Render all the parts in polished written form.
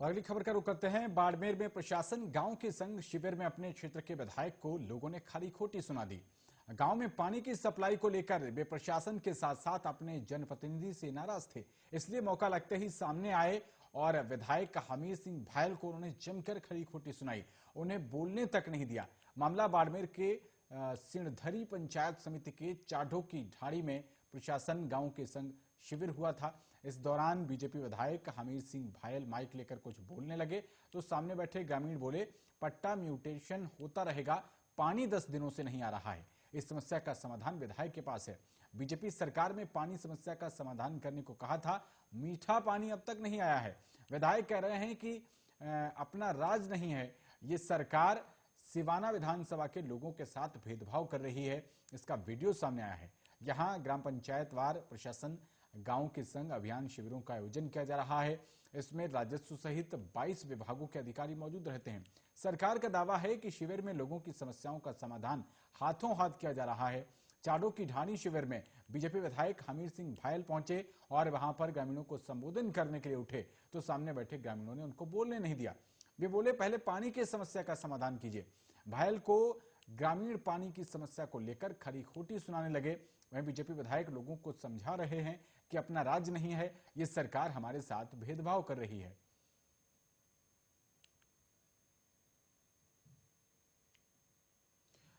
और अगली खबर का रुख करते हैं। बाड़मेर में प्रशासन गांव के संग शिविर में अपने क्षेत्र के विधायक को लोगों ने खरी खोटी सुना दी। गांव में पानी की सप्लाई को लेकर वे प्रशासन के साथ साथ अपने जनप्रतिनिधि से नाराज थे, इसलिए मौका लगते ही सामने आए और विधायक हमीर सिंह भायल को उन्होंने जमकर खरी खोटी सुनाई। उन्हें बोलने तक नहीं दिया। मामला बाड़मेर के सिणधरी पंचायत समिति के चाढो की ढाड़ी में प्रशासन गांव के संग शिविर हुआ था। इस दौरान बीजेपी विधायक हमीर सिंह भायल माइक लेकर कुछ बोलने लगे तो सामने बैठे ग्रामीण बोले, पट्टा म्यूटेशन होता रहेगा, पानी 10 दिनों से नहीं आ रहा है। इस समस्या का समाधान विधायक के पास है। बीजेपी सरकार में पानी समस्या का समाधान करने को कहा था, मीठा पानी अब तक नहीं आया है। विधायक कह रहे हैं कि अपना राज नहीं है, ये सरकार सिवाना विधानसभा के लोगों के साथ भेदभाव कर रही है। इसका वीडियो सामने आया है। यहां ग्राम पंचायत वार प्रशासन गांव के संग अभियान शिविरों का आयोजन किया जा रहा है। इसमें राजस्व सहित 22 विभागों के अधिकारी मौजूद रहते हैं। सरकार का दावा है कि शिविर में लोगों की समस्याओं का समाधान हाथों हाथ किया जा रहा है। चाडो की ढाणी शिविर में बीजेपी विधायक हमीर सिंह भायल पहुंचे और वहां पर ग्रामीणों को संबोधन करने के लिए उठे तो सामने बैठे ग्रामीणों ने उनको बोलने नहीं दिया। वे बोले, पहले पानी की समस्या का समाधान कीजिए। भायल को ग्रामीण पानी की समस्या को लेकर खरी खोटी सुनाने लगे। वहीं बीजेपी विधायक लोगों को समझा रहे हैं कि अपना राज नहीं है, ये सरकार हमारे साथ भेदभाव कर रही है।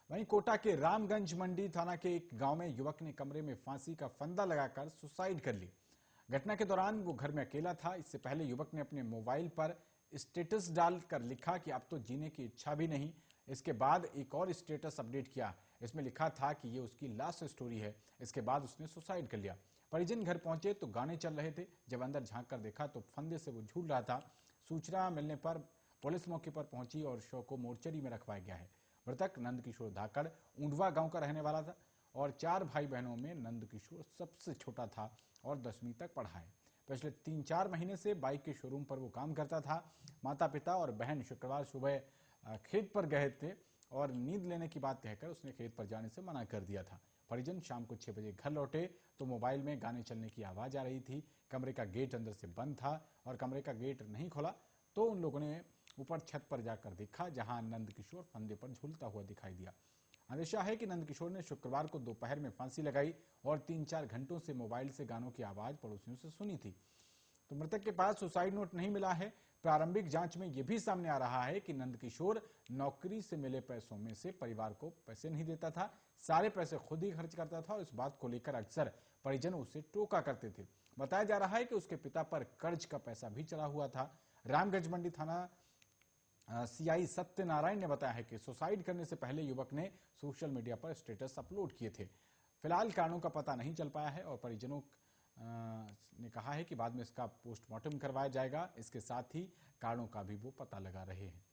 वहीं कोटा के रामगंज मंडी थाना के एक गांव में युवक ने कमरे में फांसी का फंदा लगाकर सुसाइड कर ली। घटना के दौरान वो घर में अकेला था। इससे पहले युवक ने अपने मोबाइल पर स्टेटस डालकर लिखा कि अब तो जीने की इच्छा भी नहीं। इसके बाद एक और स्टेटस अपडेट किया। इसमें लिखा था कि ये उसकी लास्ट स्टोरी है। इसके बाद उसने सुसाइड कर लिया। परिजन घर पहुंचे तो गाने चल रहे थे। जब अंदर झांक कर देखा तो फंदे से वो झूल रहा था। सूचना मिलने पर पुलिस मौके पर पहुंची और शव को मोर्चरी में रखवाया गया है। मृतक नंदकिशोर धाकड़ ऊंडवा गांव का रहने वाला था और 4 भाई बहनों में नंदकिशोर सबसे छोटा था और 10वीं तक पढ़ा है। पिछले 3-4 महीने से बाइक के शोरूम पर वो काम करता था। माता पिता और बहन शुक्रवार सुबह खेत पर गए थे और नींद लेने की बात कहकर उसने खेत पर जाने से मना कर दिया था। परिजन शाम को 6 बजे घर लौटे तो मोबाइल में गाने चलने की आवाज आ रही थी। कमरे का गेट अंदर से बंद था और कमरे का गेट नहीं खोला तो उन लोगों ने ऊपर छत पर जाकर देखा, जहां नंदकिशोर फंदे पर झूलता हुआ दिखाई दिया। अंदेशा है कि नंदकिशोर ने शुक्रवार को दोपहर में फांसी लगाई और 3-4 घंटों से मोबाइल से गानों की आवाज पड़ोसियों से सुनी थी। तो मृतक के पास सुसाइड नोट नहीं मिला है। प्रारंभिक जांच में यह भी सामने आ रहा है कि नंदकिशोर नौकरी से मिले पैसों में से परिवार को पैसे नहीं देता था, सारे पैसे खुद ही खर्च करता था और इस बात को लेकर अक्सर परिजन उसे टोका करते थे। बताया जा रहा है कि उसके पिता पर कर्ज का पैसा भी चढ़ा हुआ था। रामगंज मंडी थाना सीआई सत्यनारायण ने बताया है कि सुसाइड करने से पहले युवक ने सोशल मीडिया पर स्टेटस अपलोड किए थे। फिलहाल कारणों का पता नहीं चल पाया है और परिजनों ने कहा है कि बाद में इसका पोस्टमार्टम करवाया जाएगा। इसके साथ ही कारणों का भी वो पता लगा रहे हैं।